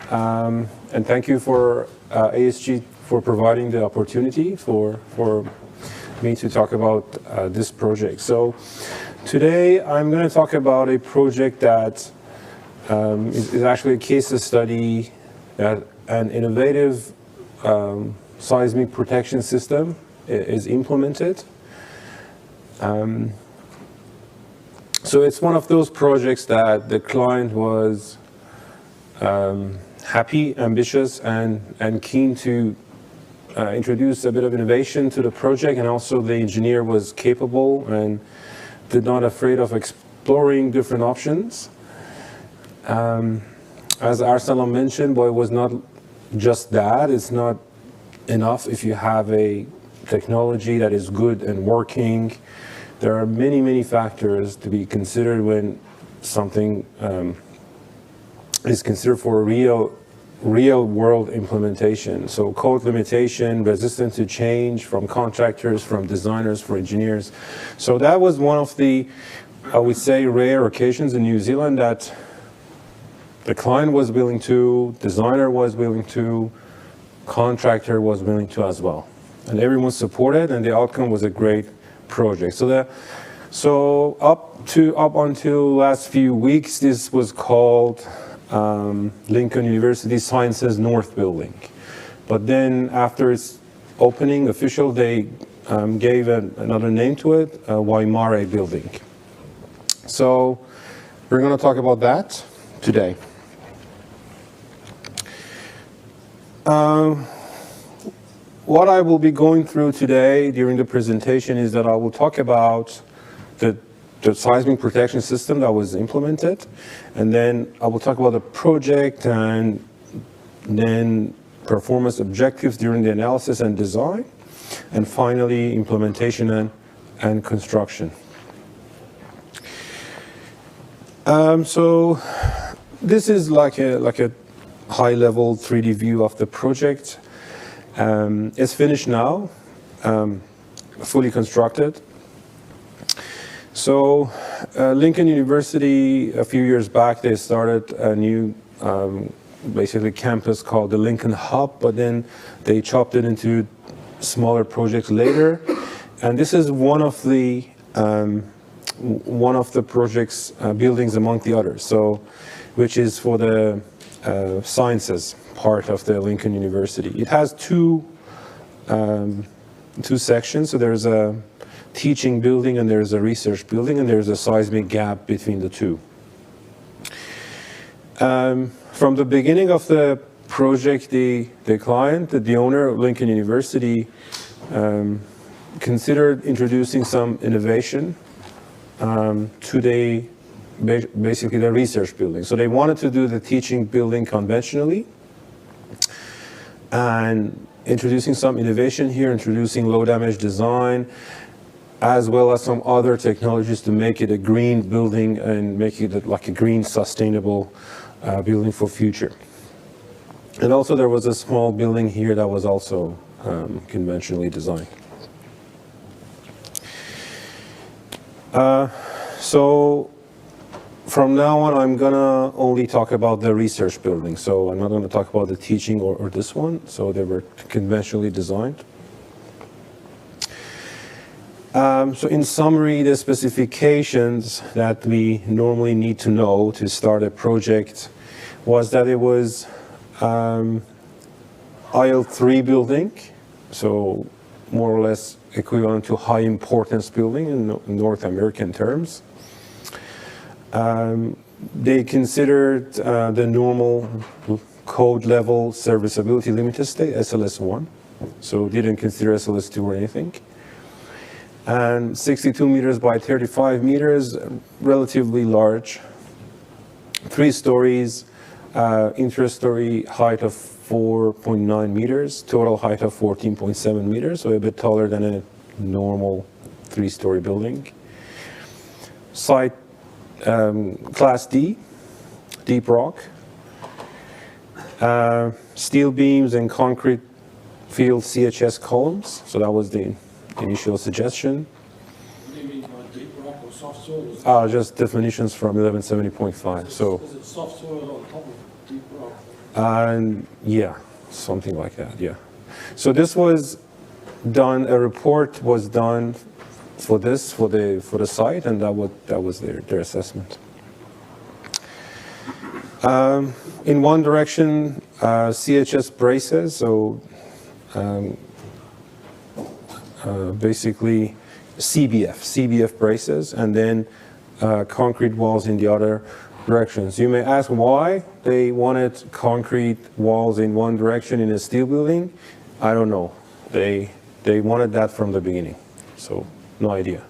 And thank you for ASG for providing the opportunity for me to talk about this project. So today I'm going to talk about a project that is actually a case study that an innovative seismic protection system is implemented. So it's one of those projects that the client was happy, ambitious, and keen to introduce a bit of innovation to the project, and also the engineer was capable and did not afraid of exploring different options. As Arsalan mentioned, but it was not just that. It's not enough if you have a technology that is good and working. There are many, many factors to be considered when something is considered for a real world implementation. So code limitation, resistance to change from contractors, from designers, from engineers. So that was one of the, I would say, rare occasions in New Zealand that the client was willing to, designer was willing to, contractor was willing to as well. And everyone supported, and the outcome was a great project. So up until last few weeks, this was called Lincoln University Sciences North Building. But then after its opening official, they gave another name to it, Waimarie Building. So we're going to talk about that today. What I will be going through today during the presentation is that I will talk about the seismic protection system that was implemented, and then I will talk about the project, and then performance objectives during the analysis and design, and finally implementation and construction. So this is like a high-level 3D view of the project. It's finished now, fully constructed. So Lincoln University, a few years back, they started a new basically campus called the Lincoln Hub, but then they chopped it into smaller projects later. And this is one of the project's buildings among the others, so which is for the sciences part of the Lincoln University. It has two sections. So there's a teaching building and there's a research building, and there's a seismic gap between the two. From the beginning of the project, the client, the owner of Lincoln University, considered introducing some innovation to basically the research building. So they wanted to do the teaching building conventionally, and introducing some innovation here, introducing low damage design, as well as some other technologies to make it a green building and make it like a green sustainable building for future. And also there was a small building here that was also conventionally designed. So from now on, I'm gonna only talk about the research building. So I'm not gonna talk about the teaching or this one. So they were conventionally designed. So in summary, the specifications that we normally need to know to start a project was that it was IL3 building, so more or less equivalent to high importance building in North American terms. They considered the normal code level serviceability limited state, SLS1, so didn't consider SLS2 or anything. And 62 meters by 35 meters, relatively large. 3 stories, inter-story height of 4.9 meters, total height of 14.7 meters, so a bit taller than a normal 3-story building. Site Class D, deep rock. Steel beams and concrete field CHS columns, so that was the initial suggestion. What do you mean by deep rock or soft soil? Just definitions from 1170.5. So is it soft soil on top of deep rock? And yeah, something like that, yeah. So this was done, a report was done for this, for the site, and that was their assessment. In one direction, CHS braces, so basically CBF braces, and then concrete walls in the other directions. You may ask why they wanted concrete walls in one direction in a steel building. I don't know. They wanted that from the beginning, so no idea.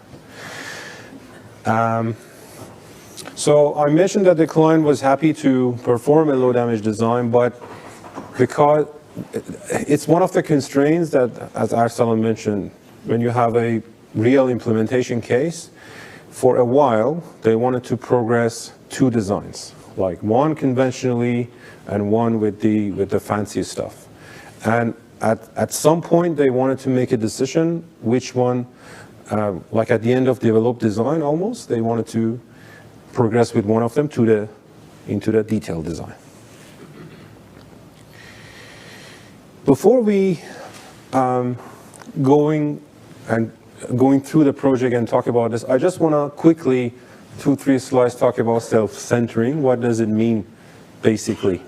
So I mentioned that the client was happy to perform a low damage design, but because it's one of the constraints that, as Arsalan mentioned, when you have a real implementation case, for a while they wanted to progress two designs, like one conventionally and one with the fancy stuff. And at some point they wanted to make a decision which one, like at the end of developed design almost, they wanted to progress with one of them into the detailed design. Before we going through the project and talk about this, I just want to quickly, 2-3 slides, talk about self-centering. What does it mean, basically?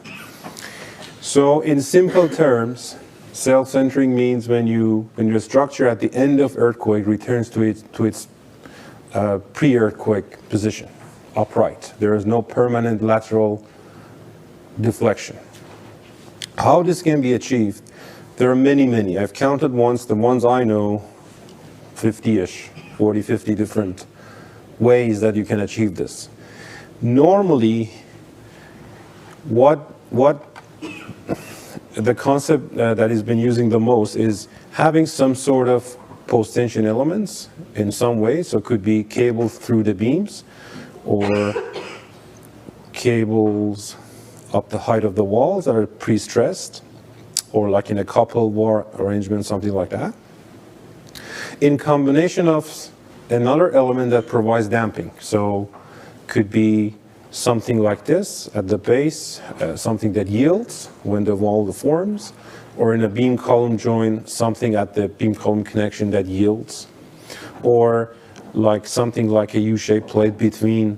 So in simple terms, self-centering means when your structure at the end of earthquake returns to its pre-earthquake position, upright. There is no permanent lateral deflection. How this can be achieved? There are many. I've counted once, the ones I know, 50-ish, 40, 50 different ways that you can achieve this. Normally, what the concept that has been using the most is having some sort of post-tension elements in some way. So it could be cables through the beams or cables up the height of the walls that are pre-stressed, or like in a couple wall arrangement, something like that. In combination of another element that provides damping. So could be something like this at the base, something that yields when the wall forms, or in a beam column joint, something at the beam column connection that yields, or like something like a U-shaped plate between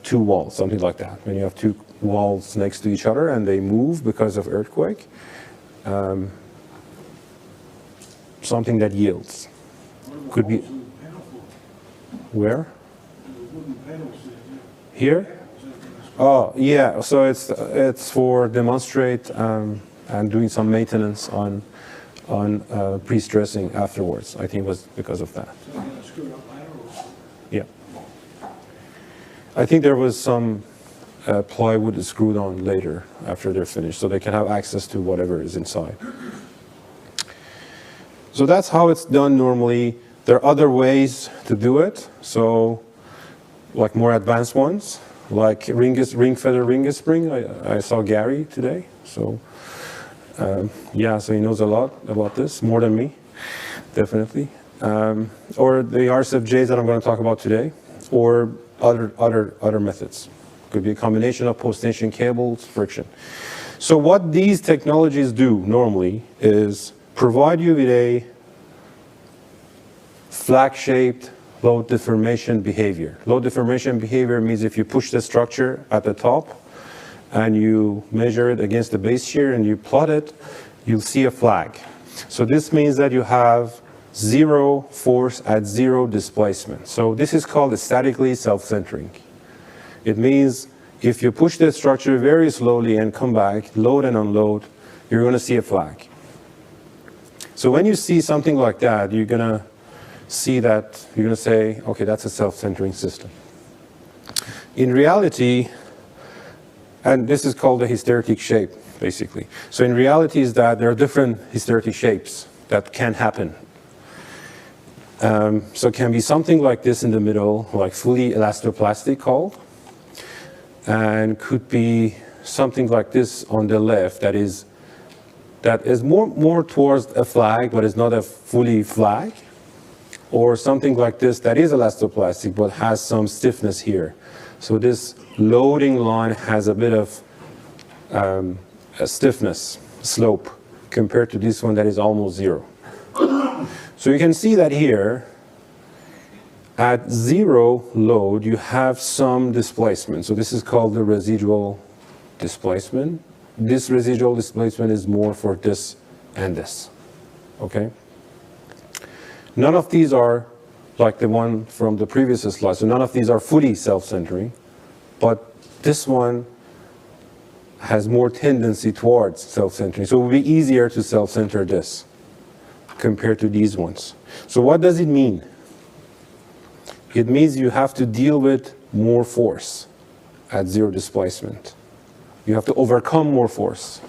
two walls, something like that. When you have two walls next to each other and they move because of earthquake, something that yields. Could be where? Here? Oh yeah, so it's for demonstrate and doing some maintenance on pre-stressing afterwards. I think it was because of that. Yeah. I think there was some plywood screwed on later after they're finished, so they can have access to whatever is inside. So that's how it's done normally. There are other ways to do it, so like more advanced ones, like ring feather ring spring. I saw Gary today, so yeah, so he knows a lot about this, more than me, definitely. Or the RSFJS that I'm going to talk about today, or other methods. Could be a combination of post-tension cables, friction. So what these technologies do normally is provide you with a flag-shaped low deformation behavior. Low deformation behavior means if you push the structure at the top and you measure it against the base shear and you plot it, you'll see a flag. So this means that you have zero force at zero displacement. So this is called statically self-centering. It means if you push the structure very slowly and come back, load and unload, you're going to see a flag. So when you see something like that, you're going to see that, you're going to say, okay, that's a self-centering system. In reality, and this is called a hysteretic shape, basically. So in reality is that there are different hysteretic shapes that can happen. So it can be something like this in the middle, like fully elastoplastic called, and could be something like this on the left that is more towards a flag, but is not a fully flag, or something like this that is elastoplastic but has some stiffness here. So this loading line has a bit of stiffness, slope, compared to this one that is almost 0. So you can see that here, at 0 load, you have some displacement. So this is called the residual displacement. This residual displacement is more for this and this, okay? None of these are like the one from the previous slide. So none of these are fully self-centering, but this one has more tendency towards self-centering. So it will be easier to self-center this compared to these ones. So what does it mean? It means you have to deal with more force at 0 displacement. You have to overcome more force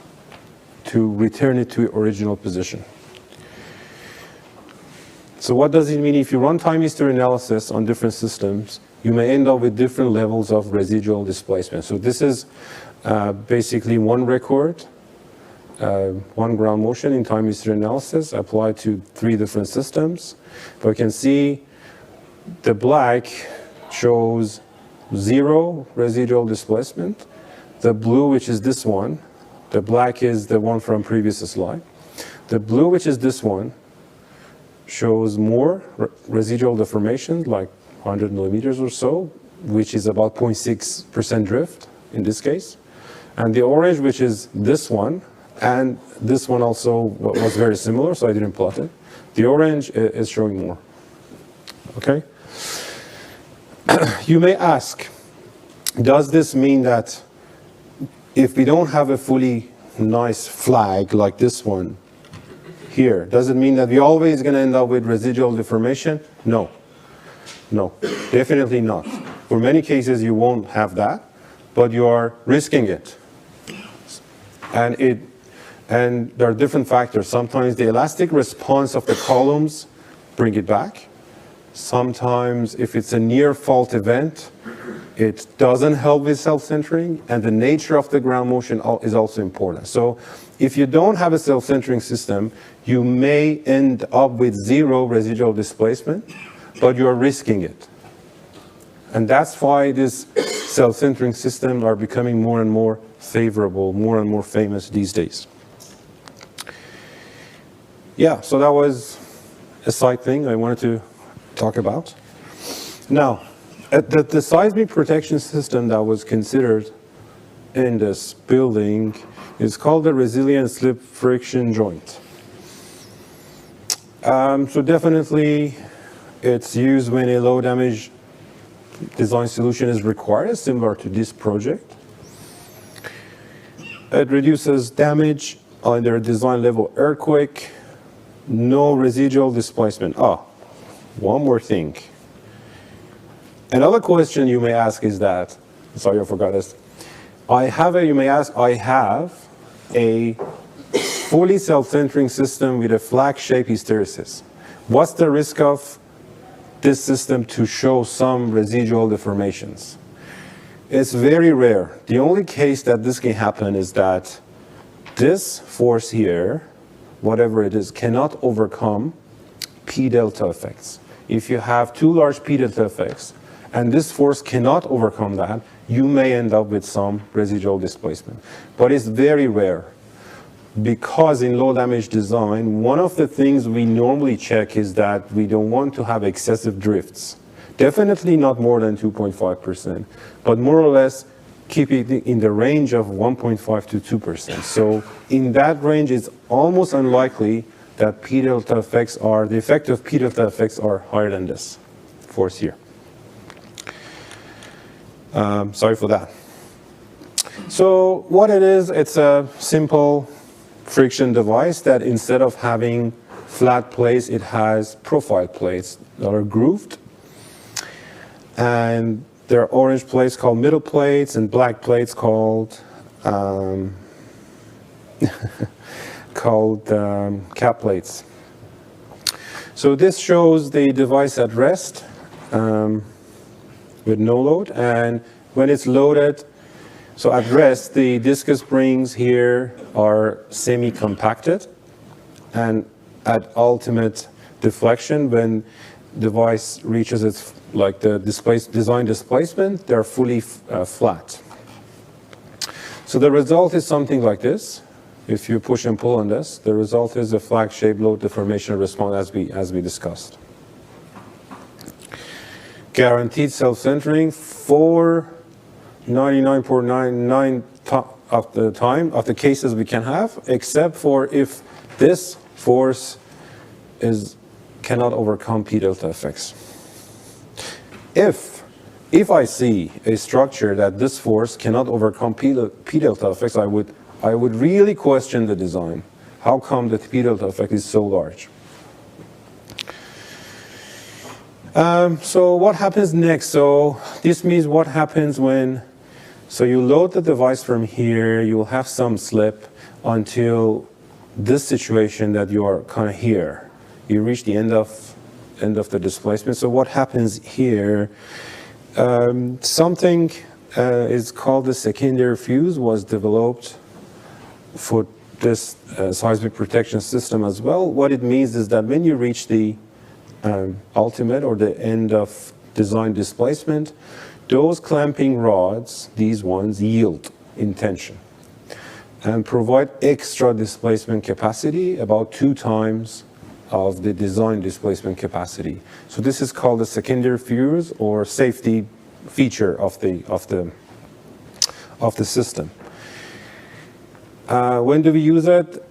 to return it to its original position. So what does it mean? If you run time history analysis on different systems, you may end up with different levels of residual displacement. So this is basically one record, one ground motion in time history analysis applied to 3 different systems. But you can see the black shows 0 residual displacement. The blue, which is this one, the black is the one from previous slide. The blue, which is this one, shows more residual deformation, like 100 millimeters or so, which is about 0.6% drift in this case. And the orange, which is this one, and this one also was very similar, so I didn't plot it. The orange is showing more, okay? You may ask, does this mean that if we don't have a fully nice flag like this one here, does it mean that we're always going to end up with residual deformation? No. No, definitely not. For many cases, you won't have that, but you are risking it. And there are different factors. Sometimes the elastic response of the columns bring it back. Sometimes if it's a near fault event, it doesn't help with self-centering, and the nature of the ground motion is also important. So if you don't have a self-centering system, you may end up with 0 residual displacement, but you're risking it. And that's why these self-centering systems are becoming more and more favorable, more and more famous these days. Yeah, so that was a side thing I wanted to talk about. Now, the seismic protection system that was considered in this building is called the resilient slip friction joint. So definitely it's used when a low damage design solution is required, similar to this project. It reduces damage under design level earthquake, no residual displacement. One more thing. Another question you may ask is that, sorry I forgot this. I have a fully self-centering system with a flag-shaped hysteresis. What's the risk of this system to show some residual deformations? It's very rare. The only case that this can happen is that this force here, whatever it is, cannot overcome P delta effects. If you have 2 large P delta effects, and this force cannot overcome that, you may end up with some residual displacement. But it's very rare, because in low damage design, one of the things we normally check is that we don't want to have excessive drifts. Definitely not more than 2.5%, but more or less keep it in the range of 1.5 to 2%. So in that range, it's almost unlikely that P delta effects are, the effect of P delta effects are higher than this force here. Sorry for that. So what it is, it's a simple friction device that instead of having flat plates, it has profile plates that are grooved. And there are orange plates called middle plates and black plates called cap plates. So this shows the device at rest with no load, and when it's loaded, so at rest, the discus springs here are semi-compacted, and at ultimate deflection, when device reaches its design displacement, they're fully flat. So the result is something like this. If you push and pull on this, the result is a flag-shaped load deformation response as we discussed. Guaranteed self-centering for 99.99 of the time, of the cases we can have, except for if this force cannot overcome P delta effects. If I see a structure that this force cannot overcome P delta effects, I would really question the design. How come the P delta effect is so large? So what happens next? So this means what happens when, so you load the device from here, you will have some slip until this situation that you are kind of here. You reach the end of the displacement. So what happens here? Something is called the secondary fuse was developed for this seismic protection system as well. What it means is that when you reach the ultimate or the end of design displacement, those clamping rods, these ones, yield in tension and provide extra displacement capacity, about 2 times of the design displacement capacity. So this is called the secondary fuse or safety feature of the system. When do we use it?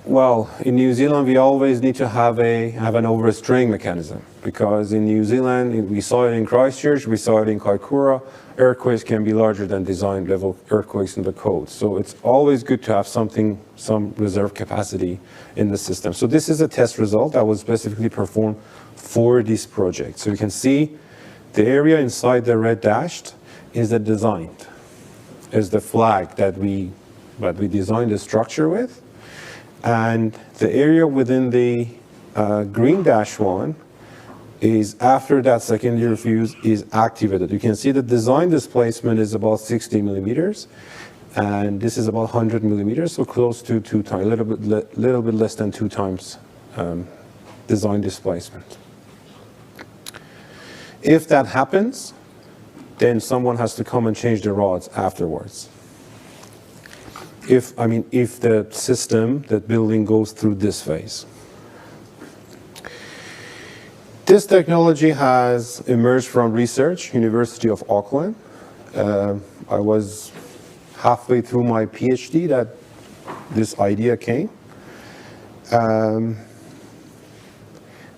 Well, in New Zealand, we always need to have an overstring mechanism, because in New Zealand, we saw it in Christchurch, we saw it in Kaikōura, earthquakes can be larger than design level earthquakes in the code. So it's always good to have some reserve capacity in the system. So this is a test result that was specifically performed for this project. So you can see the area inside the red dashed is the designed, is the flag that we designed the structure with. And the area within the green dash one is after that secondary fuse is activated. You can see the design displacement is about 60 millimeters, and this is about 100 millimeters, so close to 2 times, little bit less than 2 times design displacement. If that happens, then someone has to come and change the rods afterwards. If the system, that building goes through this phase. This technology has emerged from research, University of Auckland. I was halfway through my PhD that this idea came. And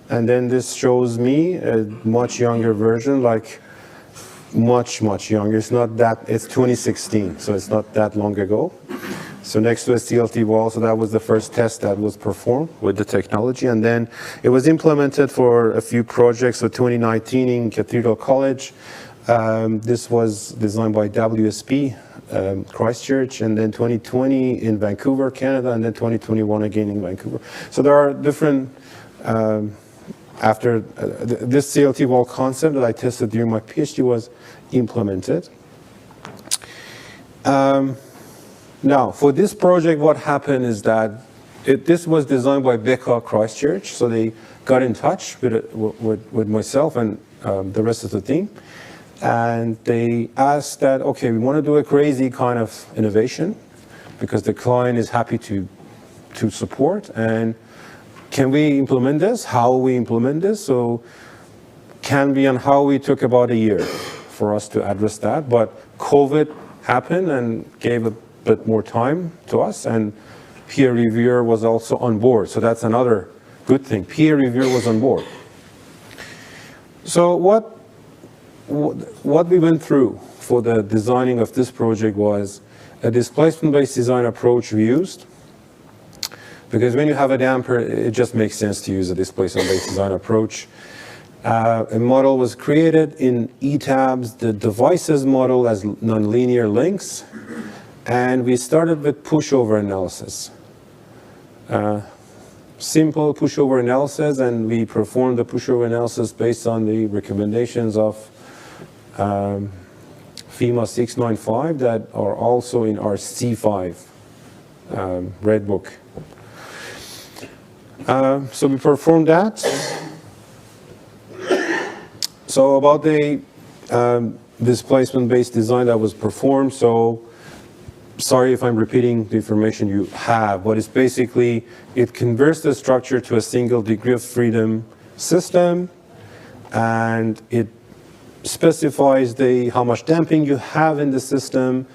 then this shows me a much younger version, like much younger. It's not that, it's 2016, so it's not that long ago. So next to a CLT wall, so that was the first test that was performed with the technology. And then it was implemented for a few projects. So 2019 in Cathedral College, this was designed by WSP, Christchurch, and then 2020 in Vancouver, Canada, and then 2021 again in Vancouver. So there are different, after this CLT wall concept that I tested during my PhD was implemented. Now, for this project, what happened is that this was designed by Becca Christchurch, so they got in touch with myself and the rest of the team, and they asked that, okay, we want to do a crazy kind of innovation, because the client is happy to support, and can we implement this? How we implement this? So can we and how we took about a year for us to address that, but COVID happened and gave a bit more time to us, and peer reviewer was also on board. So that's another good thing. Peer reviewer was on board. So what we went through for the designing of this project was a displacement-based design approach we used, because when you have a damper, it just makes sense to use a displacement-based design approach. A model was created in ETABS, the devices model as nonlinear links, and we started with pushover analysis. Simple pushover analysis, and we performed the pushover analysis based on the recommendations of FEMA 695 that are also in our C5 Red Book. So we performed that. So about the displacement-based design that was performed, so sorry if I'm repeating the information you have, but it's basically, it converts the structure to a single degree of freedom system, and it specifies how much damping you have in the system.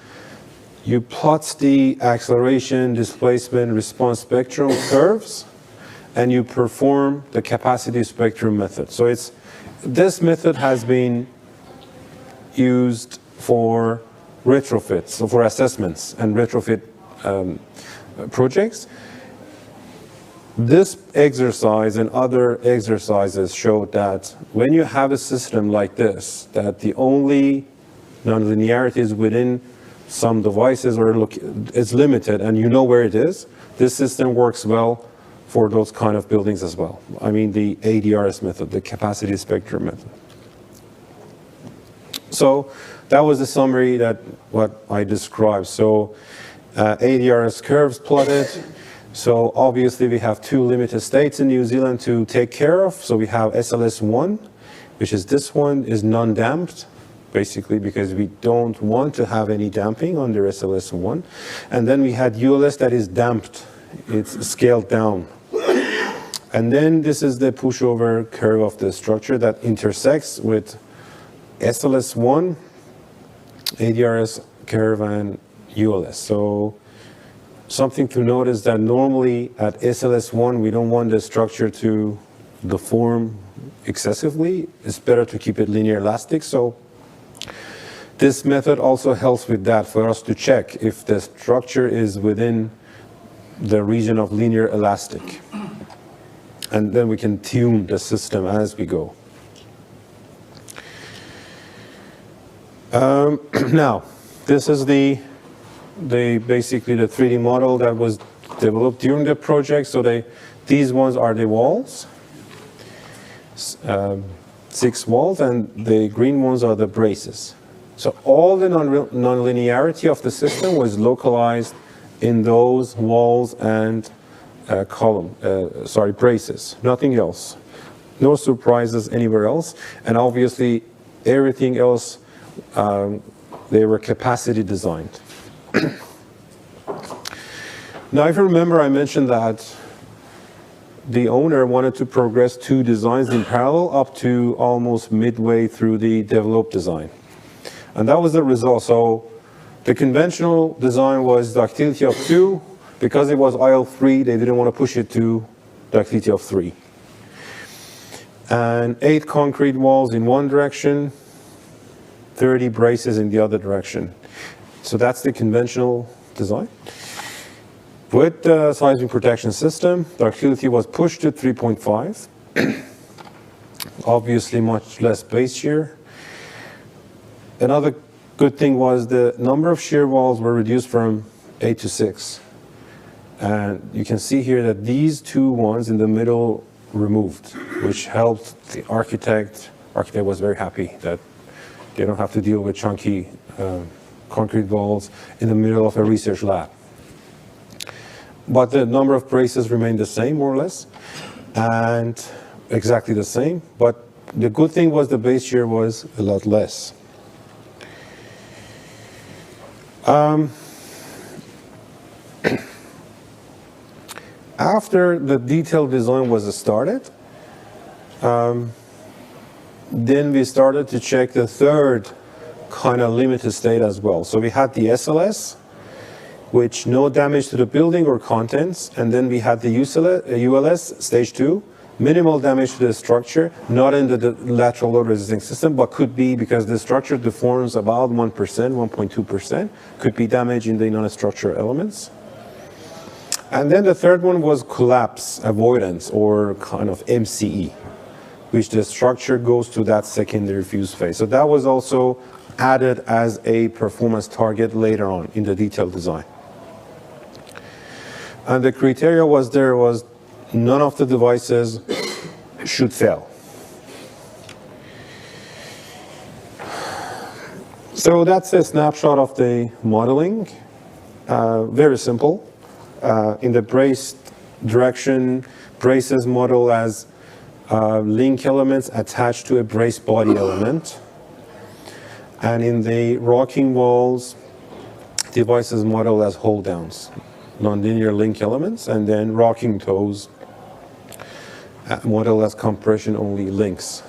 You plot the acceleration, displacement, response spectrum curves, and you perform the capacity spectrum method. So this method has been used for retrofits, so for assessments and retrofit projects. This exercise and other exercises showed that when you have a system like this, that the only nonlinearities within some devices is limited and you know where it is, this system works well for those kind of buildings as well. I mean the ADRS method, the capacity spectrum method. So that was the summary what I described. So ADRS curves plotted. So obviously we have two limited states in New Zealand to take care of. So we have SLS1, which is this one, is non-damped, basically because we don't want to have any damping under SLS1. And then we had ULS that is damped. It's scaled down. And then this is the pushover curve of the structure that intersects with SLS1, ADRS curve, and ULS. So something to note is that normally at SLS1, we don't want the structure to deform excessively. It's better to keep it linear elastic. So this method also helps with that, for us to check if the structure is within the region of linear elastic. And then we can tune the system as we go. Now, this is basically the 3D model that was developed during the project. So these ones are the walls, 6 walls, and the green ones are the braces. So all the nonlinearity of the system was localized in those walls and braces, nothing else. No surprises anywhere else. And obviously everything else, they were capacity designed. Now, if you remember, I mentioned that the owner wanted to progress 2 designs in parallel up to almost midway through the developed design. And that was the result. So the conventional design was ductility of 2. Because it was IL3, they didn't want to push it to ductility of 3. And 8 concrete walls in one direction, 30 braces in the other direction. So that's the conventional design. With the seismic protection system, ductility was pushed to 3.5. Obviously much less base shear. Another good thing was the number of shear walls were reduced from 8 to 6. And you can see here that these 2 ones in the middle removed, which helped the architect. Architect was very happy that they don't have to deal with chunky concrete walls in the middle of a research lab. But the number of braces remained the same, more or less, and exactly the same. But the good thing was the base shear was a lot less. After the detailed design was started, then we started to check the third kind of limited state as well. So we had the SLS, which no damage to the building or contents, and then we had the ULS, stage 2, minimal damage to the structure, not in the lateral load resisting system, but could be because the structure deforms about 1%, 1.2%, could be damage in the non-structural elements. And then the third one was collapse avoidance, or kind of MCE, which the structure goes to that secondary fuse phase. So that was also added as a performance target later on in the detailed design. And the criteria was none of the devices should fail. So that's a snapshot of the modeling. Very simple. In the brace direction, braces model as link elements attached to a brace body element. And in the rocking walls, devices modeled as hold downs, nonlinear link elements, and then rocking toes modeled as compression only links.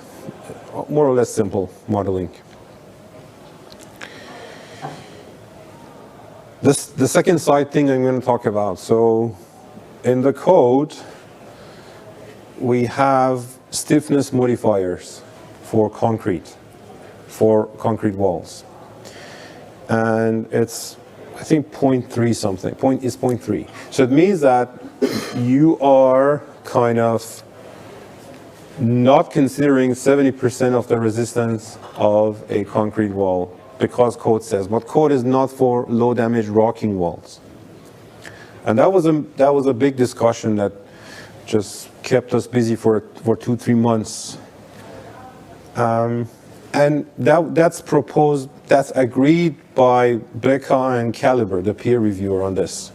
More or less simple modeling. The second side thing I'm going to talk about. So in the code, we have stiffness modifiers for concrete walls. And it's, I think, 0.3 something. Is 0.3. So it means that you are kind of not considering 70% of the resistance of a concrete wall, because code says, but code is not for low damage rocking walls. And that was a big discussion that just kept us busy for 2-3 months. And that's proposed, that's agreed by Becca and Caliber, the peer reviewer on this.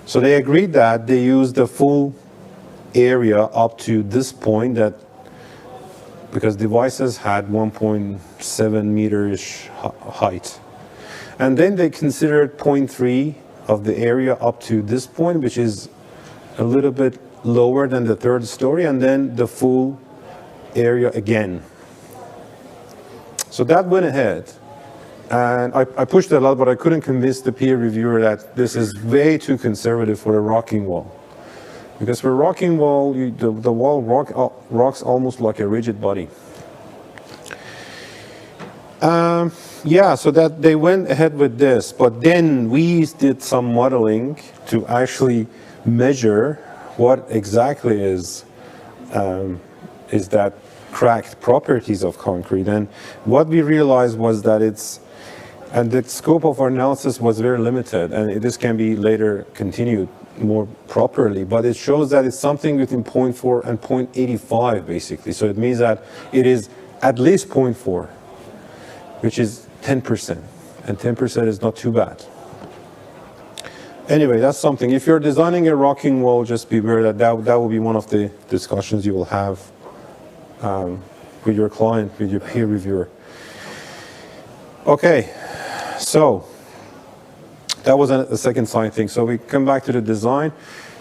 So they agreed that they use the full area up to this point, that because devices had 1.7 meter-ish height. And then they considered 0.3 of the area up to this point, which is a little bit lower than the third story, and then the full area again. So that went ahead. And I pushed it a lot, but I couldn't convince the peer reviewer that this is way too conservative for a rocking wall. Because for a rocking wall, the wall rocks almost like a rigid body. Yeah, so that they went ahead with this, but then we did some modeling to actually measure what exactly is that cracked properties of concrete. And what we realized was that and the scope of our analysis was very limited, and this can be later continued more properly, but it shows that it's something between 0.4 and 0.85 basically. So it means that it is at least 0.4, which is 10%, and 10% is not too bad. Anyway, that's something. If you're designing a rocking wall, just be aware that will be one of the discussions you will have with your client, with your peer reviewer. Okay, so that was the second side thing. So we come back to the design.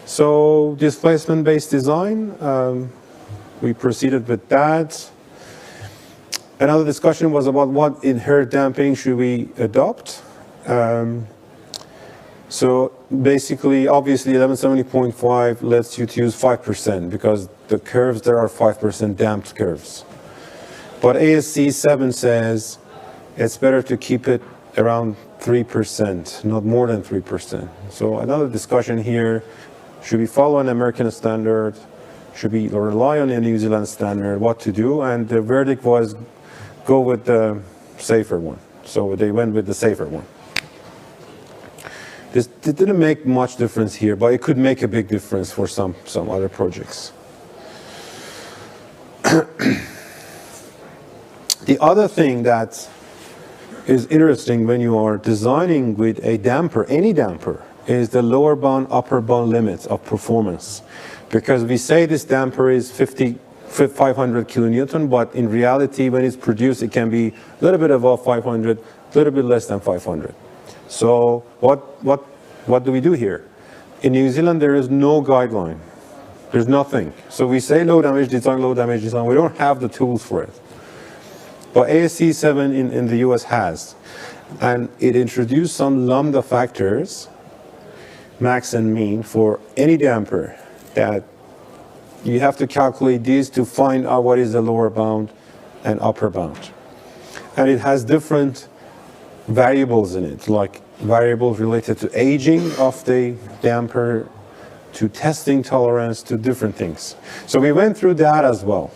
So displacement-based design, we proceeded with that. Another discussion was about what inherent damping should we adopt. So basically, obviously 1170.5 lets you to use 5% because the curves there are 5% damped curves. But ASC 7 says it's better to keep it around 3%, not more than 3%. So another discussion here, should we follow an American standard? Should we rely on a New Zealand standard? What to do? And the verdict was go with the safer one. So they went with the safer one. It didn't make much difference here, but it could make a big difference for some other projects. The other thing that is interesting when you are designing with a damper, any damper, is the lower bound, upper bound limits of performance. Because we say this damper is 500 kilonewton, but in reality, when it's produced, it can be a little bit above 500, a little bit less than 500. So what do we do here? In New Zealand, there is no guideline. There's nothing. So we say low damage design, low damage design. We don't have the tools for it. But ASC 7 in the US has. And it introduced some lambda factors, max and mean, for any damper that you have to calculate these to find out what is the lower bound and upper bound. And it has different variables in it, like variables related to aging of the damper, to testing tolerance, to different things. So we went through that as well.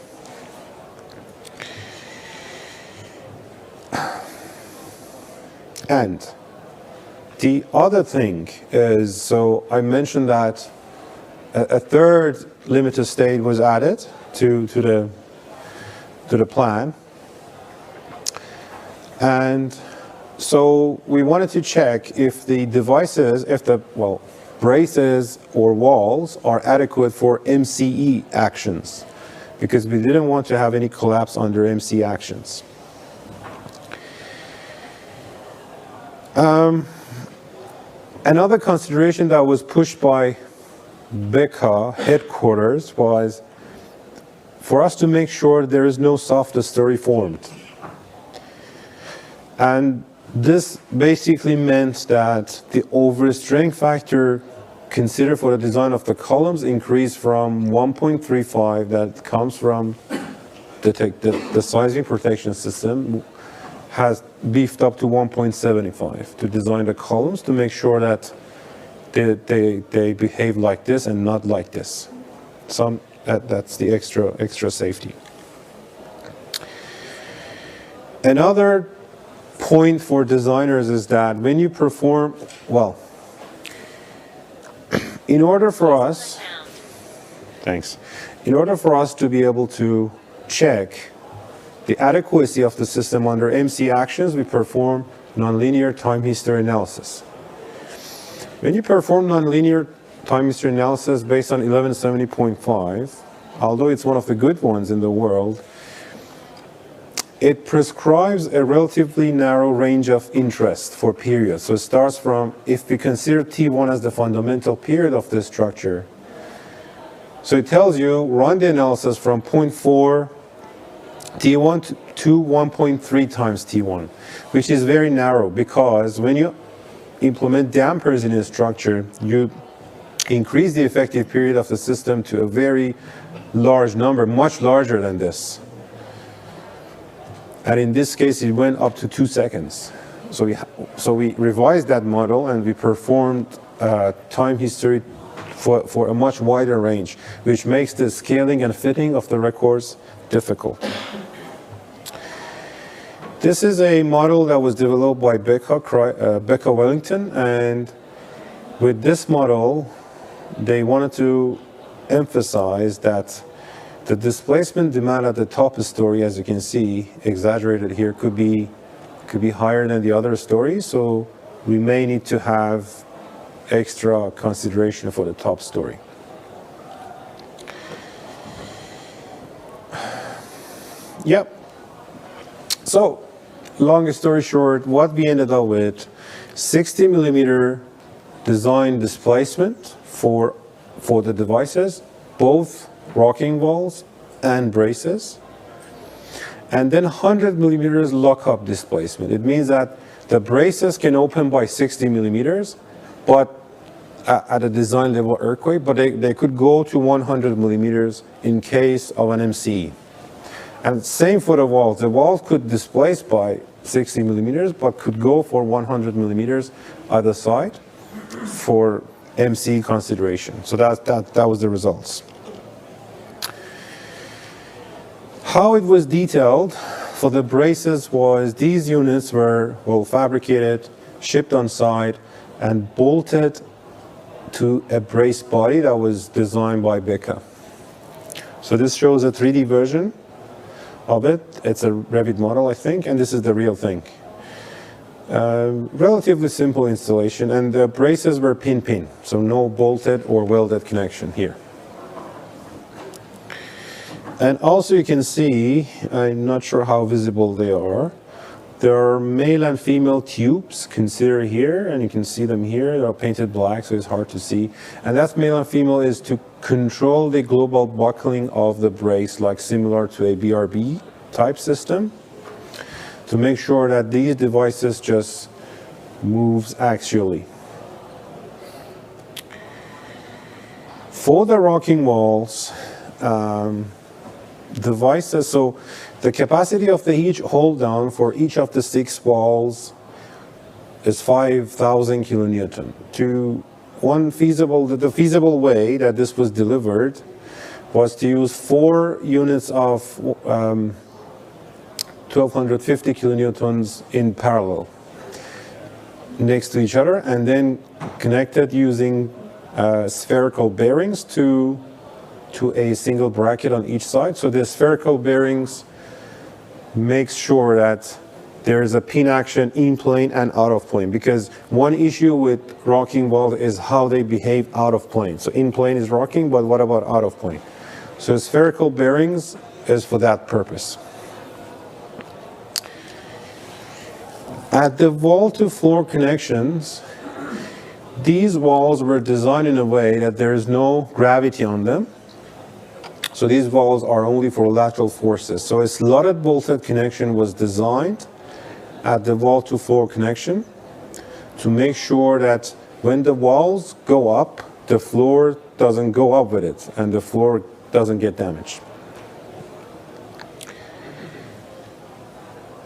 And the other thing is, so I mentioned that a third limited state was added to the plan. And so we wanted to check if the devices, braces or walls are adequate for MCE actions, because we didn't want to have any collapse under MC Another consideration that was pushed by BECA headquarters was for us to make sure there is no soft story formed. And this basically meant that the overstrength factor considered for the design of the columns increased from 1.35 that comes from the seismic protection system has beefed up to 1.75 to design the columns to make sure that they behave like this and not like this. That's the extra safety. Another point for designers is that when you perform, well, in order for us to be able to check the adequacy of the system under MC actions, we perform nonlinear time history analysis. When you perform nonlinear time history analysis based on 1170.5, although it's one of the good ones in the world, it prescribes a relatively narrow range of interest for periods. So it starts from, if we consider T1 as the fundamental period of this structure, so it tells you run the analysis from 0.4 T1 to 1.3 times T1, which is very narrow because when you implement dampers in a structure, you increase the effective period of the system to a very large number, much larger than this. And in this case, it went up to 2 seconds. So we revised that model and we performed time history for a much wider range, which makes the scaling and fitting of the records difficult. This is a model that was developed by BECA Wellington, and with this model, they wanted to emphasize that the displacement demand at the top story, as you can see, exaggerated here, could be higher than the other stories, so we may need to have extra consideration for the top story. Yep. So, long story short, what we ended up with, 60 millimeter design displacement for the devices, both rocking walls and braces, and then 100 millimeters lockup displacement. It means that the braces can open by 60 millimeters, but at a design level earthquake, but they could go to 100 millimeters in case of an MC. And same for the walls. The walls could displace by 60 millimeters, but could go for 100 millimeters either side for MC consideration. So that was the results. How it was detailed for the braces was these units were well fabricated, shipped on site, and bolted to a brace body that was designed by BECA. So this shows a 3D version of it. It's a Revit model, I think, and this is the real thing. Relatively simple installation, and the braces were pin-pin, so no bolted or welded connection here. And also you can see, I'm not sure how visible they are, there are male and female tubes considered here, and you can see them here. They are painted black, so it's hard to see. And that male and female is to control the global buckling of the brace, like similar to a BRB type system, to make sure that these devices just moves axially. For the rocking walls, devices, so the capacity of the each hold down for each of the 6 walls is 5,000 kilonewton. The feasible way that this was delivered was to use 4 units of 1250 kilonewtons in parallel next to each other, and then connected using spherical bearings to a single bracket on each side. So the spherical bearings makes sure that there is a pin action in plane and out of plane, because one issue with rocking walls is how they behave out of plane. So in plane is rocking, but what about out of plane? So spherical bearings is for that purpose. At the wall to floor connections, these walls were designed in a way that there is no gravity on them. So these walls are only for lateral forces. So a slotted bolted connection was designed at the wall-to-floor connection to make sure that when the walls go up, the floor doesn't go up with it and the floor doesn't get damaged.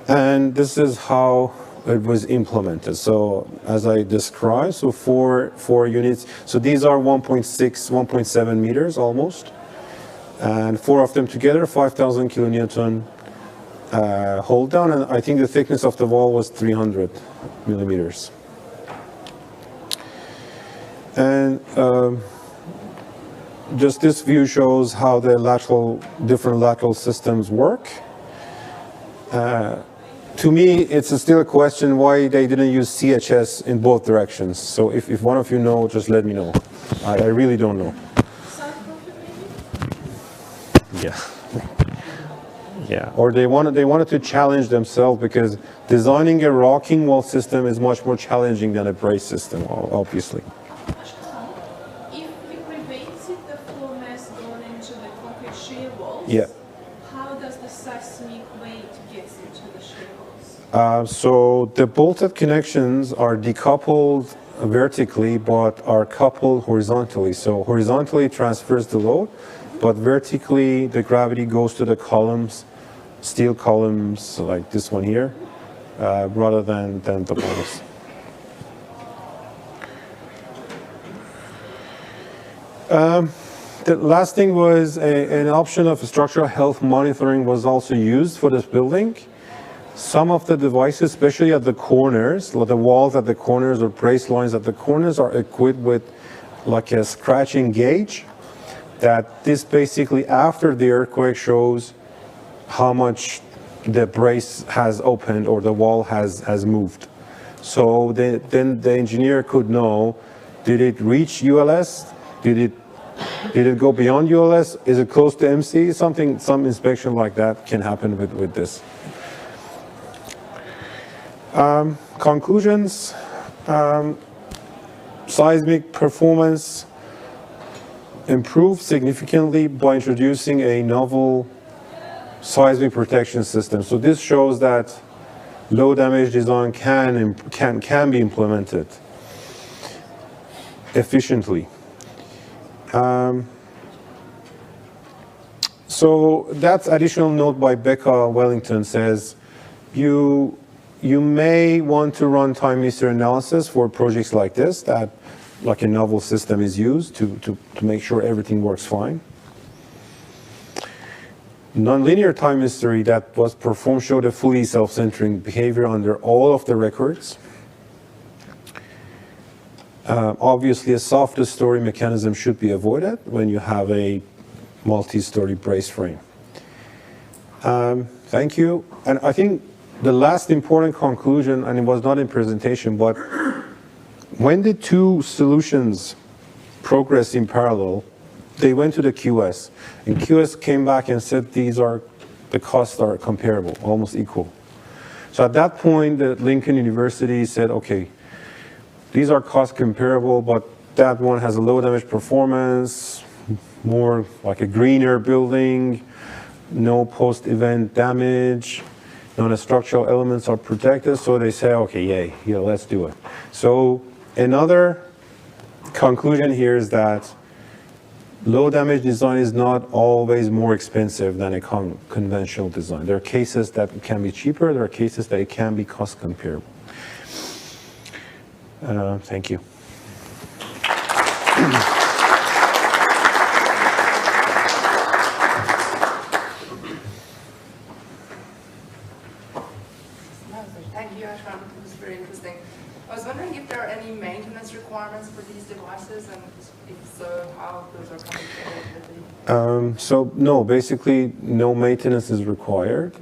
And this is how it was implemented. So as I described, so four units. So these are 1.6, 1.7 meters almost. And 4 of them together, 5,000 kilonewton hold down. And I think the thickness of the wall was 300 millimeters. And just this view shows how the different lateral systems work. To me, it's still a question why they didn't use CHS in both directions. So if one of you know, just let me know. I really don't know. Yeah. Yeah. Or they wanted to challenge themselves because designing a rocking wall system is much more challenging than a brace system, obviously. If you prevented the floor mass going into the concrete shear walls, Yeah. how does the seismic weight get into the shear walls? So the bolted connections are decoupled vertically but are coupled horizontally. So horizontally transfers the load, but vertically the gravity goes to the columns, steel columns like this one here, rather than the walls. The last thing was an option of structural health monitoring was also used for this building. Some of the devices, especially at the corners, the walls at the corners or brace lines at the corners, are equipped with like a scratching gauge that this basically after the earthquake shows how much the brace has opened or the wall has moved. So then the engineer could know, did it reach ULS? Did it go beyond ULS? Is it close to MC? Some inspection like that can happen with this. Conclusions, seismic performance improved significantly by introducing a novel seismic protection system. So this shows that low damage design can be implemented efficiently. So that additional note by Becca Wellington says, you may want to run time history analysis for projects like this, that like a novel system is used to make sure everything works fine. Nonlinear time history that was performed showed a fully self-centering behavior under all of the records. Obviously, a soft story mechanism should be avoided when you have a multi-story brace frame. Thank you. And I think the last important conclusion, and it was not in presentation, but when the two solutions progressed in parallel, they went to the QS, and QS came back and said the costs are comparable, almost equal. So at that point, the Lincoln University said, okay, these are cost comparable, but that one has a low damage performance, more like a greener building, no post-event damage, non-structural elements are protected, so they say, okay, yay, yeah, let's do it. So another conclusion here is that low damage design is not always more expensive than a conventional design. There are cases that it can be cheaper, there are cases that it can be cost comparable. Thank you. Thank you, Ashkan. It was very interesting. I was wondering if there are any maintenance requirements for these devices, and if so, how those are communicated. So no, basically no maintenance is required,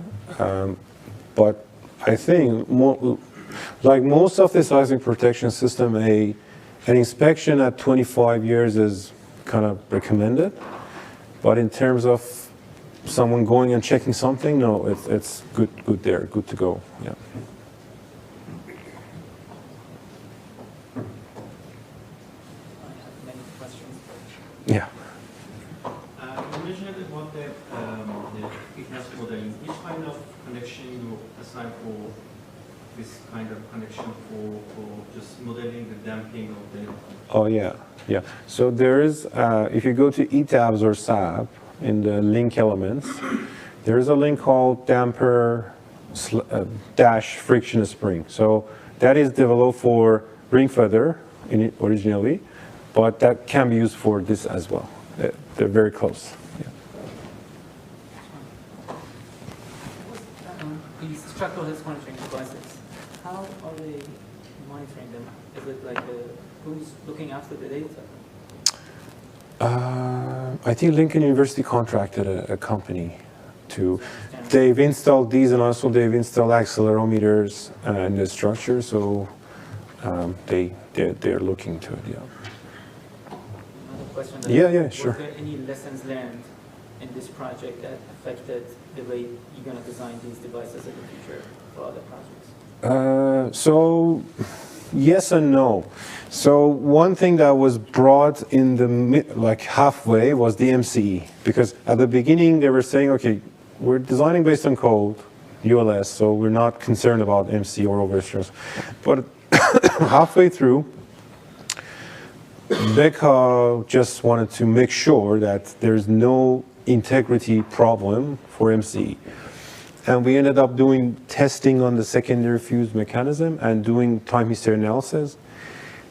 but I think like most of the seismic protection system, an inspection at 25 years is kind of recommended, but in terms of someone going and checking something, no, it's good there, good to go, yeah. questions. Yeah. You mentioned about the thickness modeling. Which kind of connection you assign for this kind of connection for just modeling the damping of the... Oh, yeah. Yeah. So there is, if you go to ETABS or SAP in the link elements, there is a link called damper dash friction spring. So that is developed for ring feather originally, but that can be used for this as well. They're very close. Yeah. These structural health monitoring devices, how are they monitoring them? Is it like who's looking after the data? I think Lincoln University contracted a company to. They've installed these, and also they've installed accelerometers in the structure, so they're looking to it. Yeah. Another question. Yeah, sure. Were there any lessons learned in this project that affected the way you're going to design these devices in the future for other projects? So yes and no. So one thing that was brought in the halfway was the MCE, because at the beginning they were saying, okay, we're designing based on code, ULS, so we're not concerned about MC or overstress. But halfway through, Becca just wanted to make sure that there's no integrity problem for MCE. And we ended up doing testing on the secondary fuse mechanism and doing time history analysis.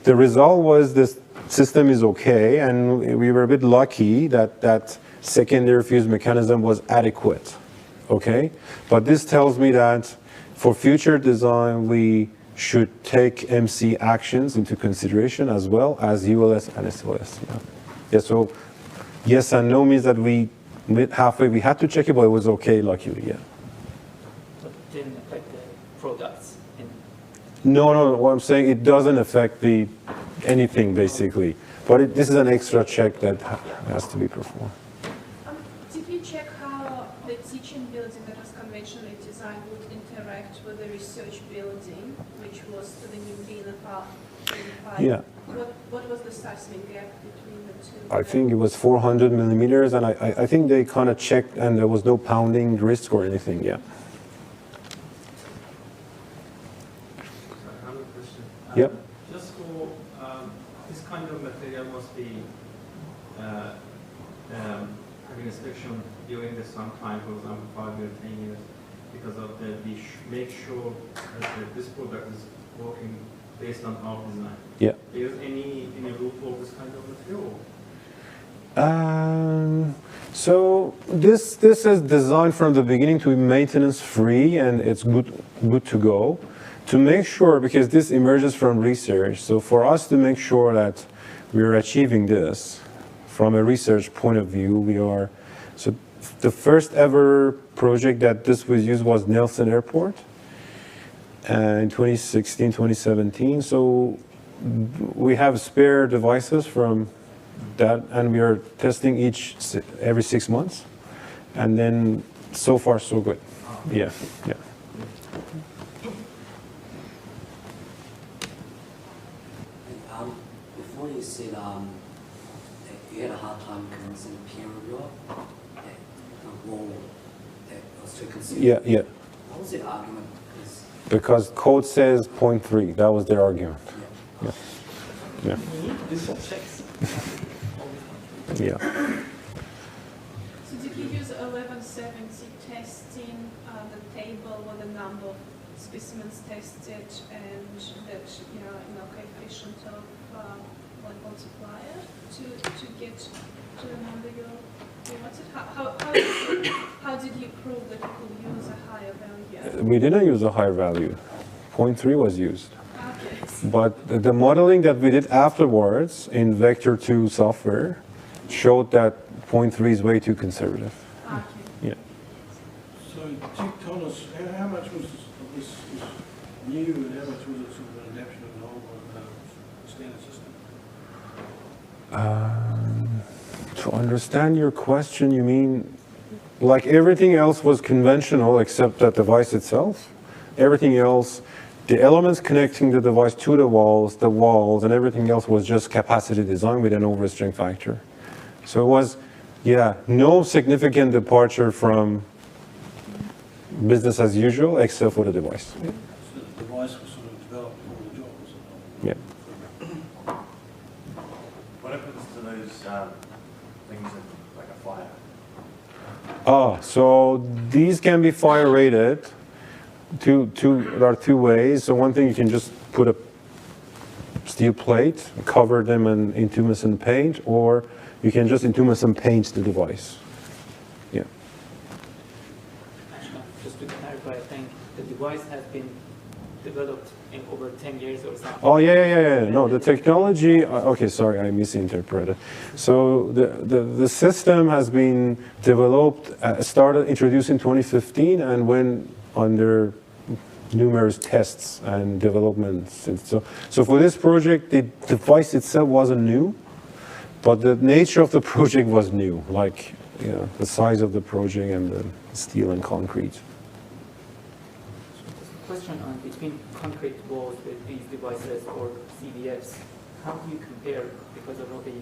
The result was this system is okay, and we were a bit lucky that that secondary fuse mechanism was adequate, okay? But this tells me that for future design, we should take MC actions into consideration as well as ULS and SLS. Yeah, so yes and no means that we halfway we had to check it, but it was okay, luckily, yeah. But it didn't affect the products? No, what I'm saying, it doesn't affect anything basically, but this is an extra check that has to be performed. Did you check how the teaching building that was conventionally designed would interact with the research building, which was to the new green pipe? Yeah. What was the seismic gap between the two? I think it was 400 millimeters, and I think they kind of checked, and there was no pounding risk or anything, yeah. Another question. Yep. Just for this kind of material must be having inspection during the some time, for example, 5 years, 10 years, because of make sure that this product is working based on our design. Yeah. Is any rule for this kind of material? So this is designed from the beginning to be maintenance free, and it's good to go. To make sure, because this emerges from research, so for us to make sure that we are achieving this from a research point of view, so the first ever project that this was used was Nelson Airport in 2016, 2017. So we have spare devices from that, and we are testing every 6 months, and then so far so good. Yeah. Before you said that you had a hard time convincing a peer reviewer that the wall that was to consider. Yeah. What was their argument? Because code says 0.3. That was their argument. Yeah. You need to do some checks. Yeah. So did you use 1170 testing, the table with the number of specimens tested and that, coefficient of multiplier to get to the number you wanted? How did you prove that you could use a higher value? We didn't use a higher value. 0.3 was used. Okay. But the modeling that we did afterwards in Vector 2 software showed that 0.3 is way too conservative. Okay. Yeah. So tell us, how much was this new and how much was it sort of an adaptation of an old standard system? To understand your question, you mean like everything else was conventional except that device itself? Everything else, the elements connecting the device to the walls, and everything else was just capacity design with an overstring factor. So it was, yeah, no significant departure from business as usual except for the device. So the device was sort of developed before the job, was it? Yeah. What happens to those things in like a fire? So these can be fire rated. There are two ways. So one thing, you can just put a steel plate, cover them in intumescent paint, or you can just intumescent paint the device. Yeah. Actually, just to clarify, I think the device has been developed in over 10 years or something. Oh, yeah. No, the technology, okay, sorry, I misinterpreted. So the system has been developed, started introduced in 2015 and went under numerous tests and developments. And so for this project, the device itself wasn't new, but the nature of the project was new, like the size of the project and the steel and concrete. Question on between concrete walls with these devices or CBFs, how do you compare because of all the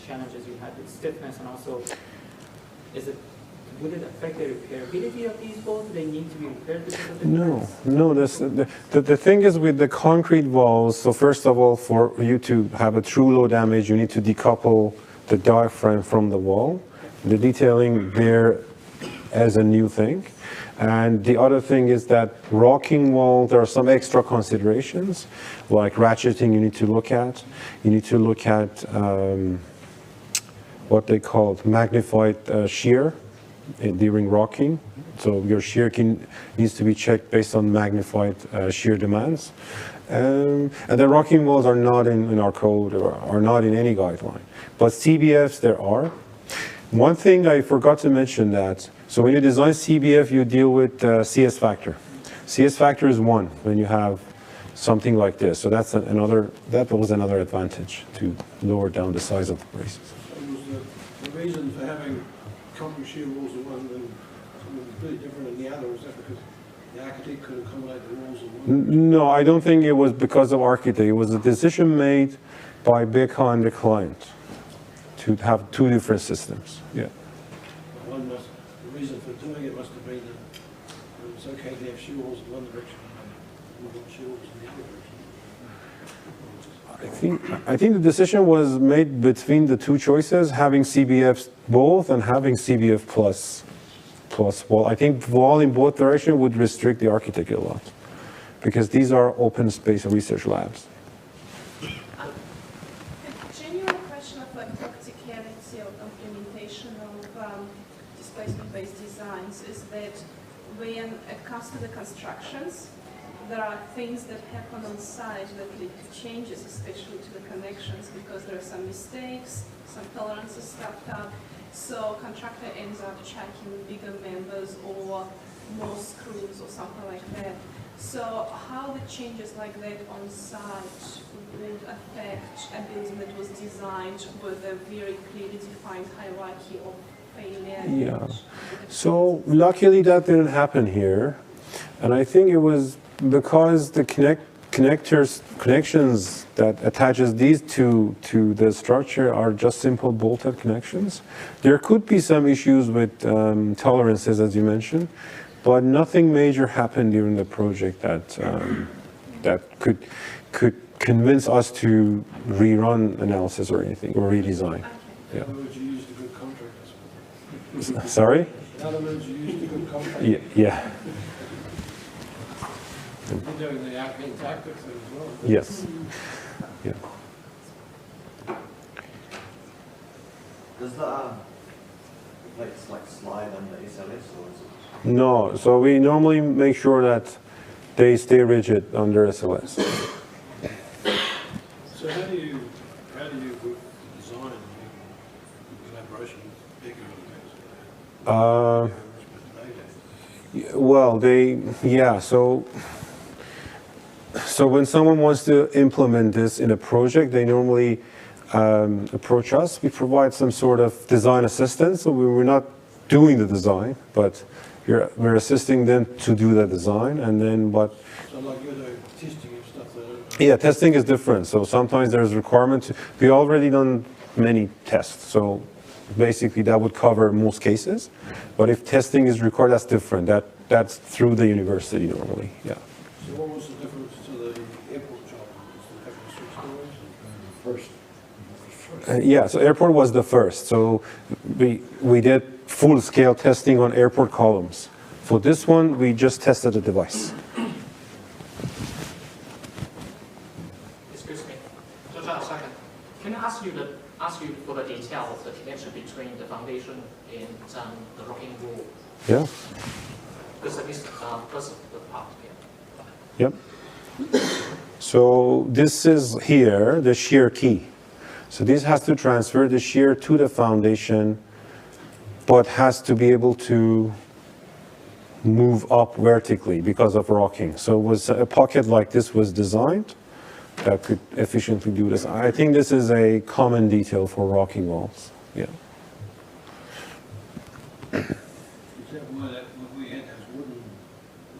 challenges you had with stiffness, and also would it affect the repairability of these walls? Do they need to be repaired because of the No. The thing is with the concrete walls, so first of all, for you to have a true low damage, you need to decouple the diaphragm from the wall. The detailing there as a new thing. And the other thing is that rocking wall, there are some extra considerations, like ratcheting you need to look at. You need to look at what they call magnified shear during rocking. So your shear needs to be checked based on magnified shear demands. And the rocking walls are not in our code or are not in any guideline. But CBFs there are. One thing I forgot to mention that, so when you design CBF, you deal with CS factor. CS factor is 1 when you have something like this. So that was another advantage to lower down the size of the braces. So was the reason for having concrete shear walls in one and something completely different in the other, was that because the architect could accommodate the walls in one? No, I don't think it was because of architect. It was a decision made by Becca and the client to have 2 different systems. Yeah. The reason for doing it must have been that it was okay to have shear walls in one direction and not shear walls in the other direction. I think the decision was made between the 2 choices, having CBFs both and having CBF plus wall. I think wall in both directions would restrict the architect a lot, because these are open space research labs. A genuine question of practicality of implementation of displacement-based designs is that when it comes to the constructions, there are things that happen on site that lead to changes, especially to the connections, because there are some mistakes, some tolerances stepped up. So contractor ends up checking bigger members or more screws or something like that. So how the changes like that on site would affect a building that was designed with a very clearly defined hierarchy of failure? Yeah. So luckily that didn't happen here. And I think it was because the connections that attaches these to the structure are just simple bolted connections. There could be some issues with tolerances, as you mentioned, but nothing major happened during the project that could convince us to rerun analysis or anything, or redesign. In other words, you used a good contract. Sorry? In other words, you used a good contract. Yeah. You're doing the arcane tactics as well. Yes. Yeah. Does the plates like slide under SLS, or is it? No, so we normally make sure that they stay rigid under SLS. So how do you design collaboration with bigger Well, so when someone wants to implement this in a project, they normally approach us. We provide some sort of design assistance, so we're not doing the design, but we're assisting them to do the design, and then what. So like you're doing testing and stuff though. Yeah, testing is different. So sometimes there's requirement. We already done many tests. So basically that would cover most cases. But if testing is required, that's different. That's through the university normally. Yeah. So what was the difference to the airport job? Was the having switch doors? First. Yeah, so airport was the first. So we did full-scale testing on airport columns. For this one, we just tested the device. Excuse me. Just a second. Can I ask you for the detail of the connection between the foundation and the rocking wall? Yeah. Because this because of the part here. Yep. So this is here, the shear key. So this has to transfer the shear to the foundation, but has to be able to move up vertically because of rocking. So it was a pocket like this was designed that could efficiently do this. I think this is a common detail for rocking walls. Yeah. Is that why that, what we had as wooden,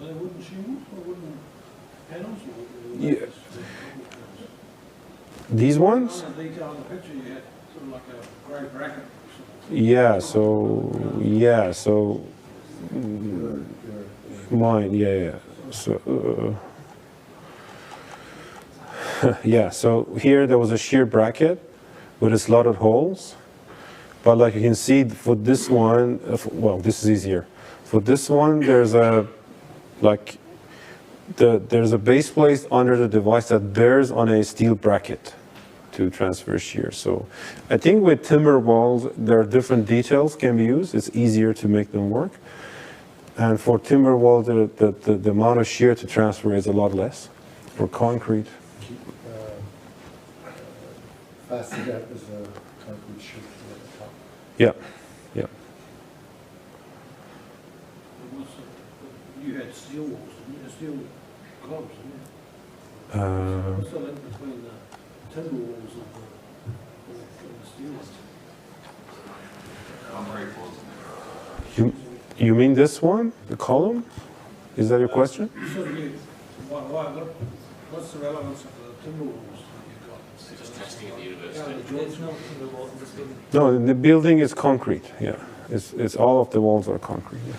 were they wooden shingles or wooden panels or? wooden Yeah. panels? These ones? On the detail in the picture, you had sort of like a grey bracket or something. Yeah, so mine, yeah. So, yeah, so here there was a shear bracket with a slotted holes. But like you can see for this one, well, this is easier. For this one, there's a, like, there's a base plate under the device that bears on a steel bracket to transfer shear. So I think with timber walls, there are different details can be used. It's easier to make them work. And for timber walls, the amount of shear to transfer is a lot less. For concrete. Fastened up as a concrete sheet at the top. Yeah, yeah. You had steel walls, didn't you? Steel columns, didn't you? Uh, What's the link between the timber walls and the steel ones? you mean this one, the column? Is that your question? So what's the relevance of the timber walls that you've got? Just testing at the university. Yeah, the There's joints. no timber wall in this building. No, the building is concrete. Yeah, it's all of the walls are concrete. Yeah.